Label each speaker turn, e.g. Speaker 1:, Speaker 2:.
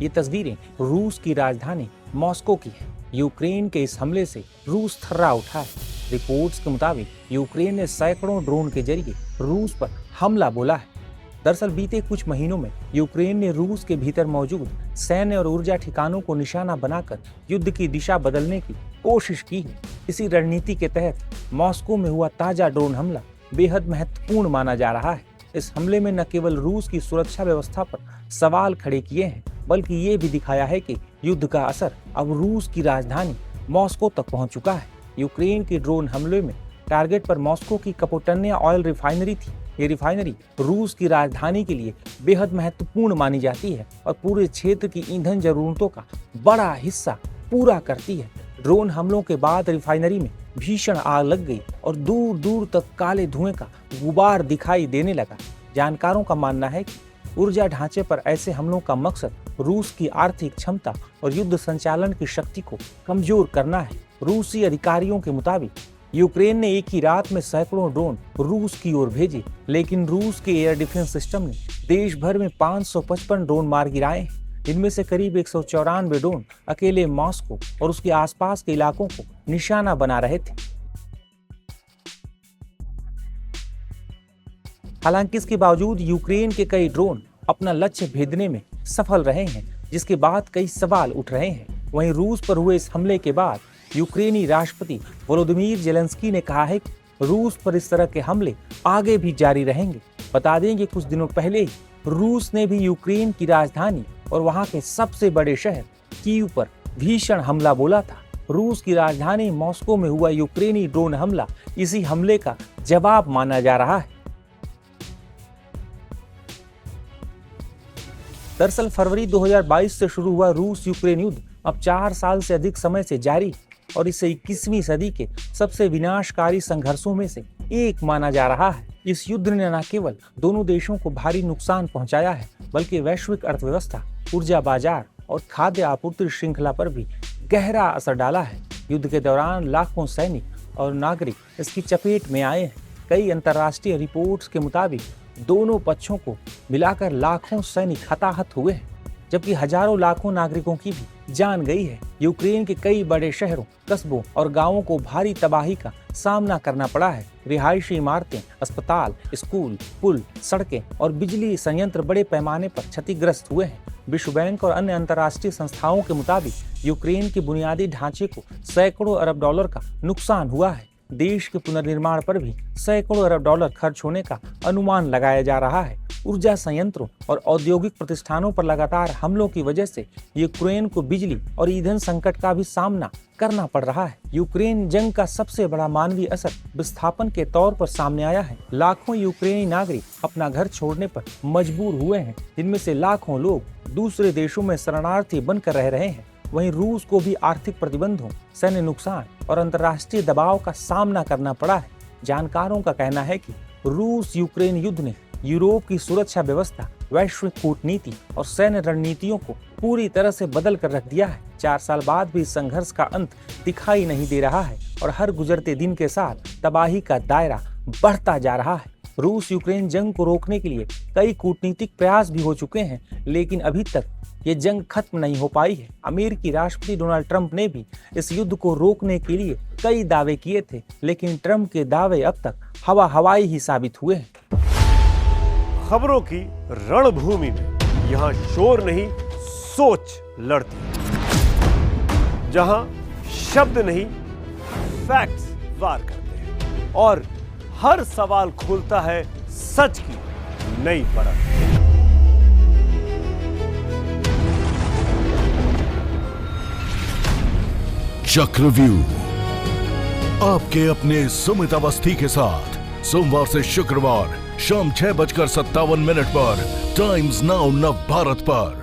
Speaker 1: ये तस्वीरें रूस की राजधानी मॉस्को की है। यूक्रेन के इस हमले से रूस थर्रा उठा है। रिपोर्ट्स के मुताबिक यूक्रेन ने सैकड़ों ड्रोन के जरिए रूस पर हमला बोला है। दरअसल बीते कुछ महीनों में यूक्रेन ने रूस के भीतर मौजूद सैन्य और ऊर्जा ठिकानों को निशाना बनाकर युद्ध की दिशा बदलने की कोशिश की है। इसी रणनीति के तहत मॉस्को में हुआ ताजा ड्रोन हमला बेहद महत्वपूर्ण माना जा रहा है। इस हमले में न केवल रूस की सुरक्षा व्यवस्था पर सवाल खड़े किए हैं, बल्कि ये भी दिखाया है कि युद्ध का असर अब रूस की राजधानी मॉस्को तक पहुंच चुका है। यूक्रेन के ड्रोन हमले में टारगेट पर मॉस्को की कपोटन्या ऑयल रिफाइनरी थी। ये रिफाइनरी रूस की राजधानी के लिए बेहद महत्वपूर्ण मानी जाती है और पूरे क्षेत्र की ईंधन जरूरतों का बड़ा हिस्सा पूरा करती है। ड्रोन हमलों के बाद रिफाइनरी में भीषण आग लग गई और दूर दूर तक काले धुएं का गुबार दिखाई देने लगा। जानकारों का मानना है कि ऊर्जा ढांचे पर ऐसे हमलों का मकसद रूस की आर्थिक क्षमता और युद्ध संचालन की शक्ति को कमजोर करना है। रूसी अधिकारियों के मुताबिक यूक्रेन ने एक ही रात में सैकड़ों ड्रोन रूस की ओर भेजे, लेकिन रूस के एयर डिफेंस सिस्टम ने देश भर में 555 ड्रोन मार गिराए हैं। इनमें से करीब 194 ड्रोन अकेले मॉस्को और उसके आसपास के इलाकों को निशाना बना रहे थे। हालांकि इसके बावजूद यूक्रेन के कई ड्रोन अपना लक्ष्य भेदने में सफल रहे हैं, जिसके बाद कई सवाल उठ रहे हैं। वहीं रूस पर हुए इस हमले के बाद यूक्रेनी राष्ट्रपति वोलोदिमीर जेलेंस्की ने कहा है कि रूस पर इस तरह के हमले आगे भी जारी रहेंगे। बता दें कि कुछ दिनों पहले ही रूस ने भी यूक्रेन की राजधानी और वहां के सबसे बड़े शहर कीव पर भीषण हमला बोला था। रूस की राजधानी मॉस्को में हुआ यूक्रेनी ड्रोन हमला इसी हमले का जवाब माना जा रहा है। दरअसल फरवरी 2022 से शुरू हुआ रूस यूक्रेन युद्ध अब 4 साल से अधिक समय से जारी और इसे 21वीं सदी के सबसे विनाशकारी संघर्षों में से एक माना जा रहा है। इस युद्ध ने न केवल दोनों देशों को भारी नुकसान पहुंचाया है, बल्कि वैश्विक अर्थव्यवस्था, ऊर्जा बाजार और खाद्य आपूर्ति श्रृंखला पर भी गहरा असर डाला है। युद्ध के दौरान लाखों सैनिक और नागरिक इसकी चपेट में आए हैं। कई अंतर्राष्ट्रीय रिपोर्ट्स के मुताबिक दोनों पक्षों को मिलाकर लाखों सैनिक हताहत हुए हैं, जबकि हजारों लाखों नागरिकों की भी जान गई है। यूक्रेन के कई बड़े शहरों, कस्बों और गांवों को भारी तबाही का सामना करना पड़ा है। रिहायशी इमारतें, अस्पताल, स्कूल, पुल, सड़कें और बिजली संयंत्र बड़े पैमाने पर क्षतिग्रस्त हुए हैं। विश्व बैंक और अन्य अंतर्राष्ट्रीय संस्थाओं के मुताबिक यूक्रेन के बुनियादी ढांचे को सैकड़ों अरब डॉलर का नुकसान हुआ है। देश के पुनर्निर्माण पर भी सैकड़ों अरब डॉलर खर्च होने का अनुमान लगाया जा रहा है। ऊर्जा संयंत्रों और औद्योगिक प्रतिष्ठानों पर लगातार हमलों की वजह से यूक्रेन को बिजली और ईंधन संकट का भी सामना करना पड़ रहा है। यूक्रेन जंग का सबसे बड़ा मानवीय असर विस्थापन के तौर पर सामने आया है। लाखों यूक्रेनी नागरिक अपना घर छोड़ने पर मजबूर हुए हैं। इनमें से लाखों लोग दूसरे देशों में शरणार्थी बनकर रह रहे हैं। वहीं रूस को भी आर्थिक प्रतिबंधों, सैन्य नुकसान और अंतर्राष्ट्रीय दबाव का सामना करना पड़ा है। जानकारों का कहना है कि रूस यूक्रेन युद्ध ने यूरोप की सुरक्षा व्यवस्था, वैश्विक कूटनीति और सैन्य रणनीतियों को पूरी तरह से बदल कर रख दिया है। 4 साल बाद भी संघर्ष का अंत दिखाई नहीं दे रहा है और हर गुजरते दिन के साथ तबाही का दायरा बढ़ता जा रहा है। रूस यूक्रेन जंग को रोकने के लिए कई कूटनीतिक प्रयास भी हो चुके हैं, लेकिन अभी तक ये जंग खत्म नहीं हो पाई है। अमेरिकी राष्ट्रपति डोनाल्ड ट्रंप ने भी इस युद्ध को रोकने के लिए कई दावे किए थे, लेकिन ट्रंप के दावे अब तक हवाई ही साबित हुए हैं।
Speaker 2: खबरों की रणभूमि में यहाँ शोर नहीं, सोच लड़ती है। जहां शब्द नहीं, फैक्ट्स वार करते हैं और हर सवाल खोलता है सच की नई परत।
Speaker 3: चक्रव्यूह आपके अपने सुमित अवस्थी के साथ सोमवार से शुक्रवार शाम 6:57 पर टाइम्स नाउ नव भारत पर।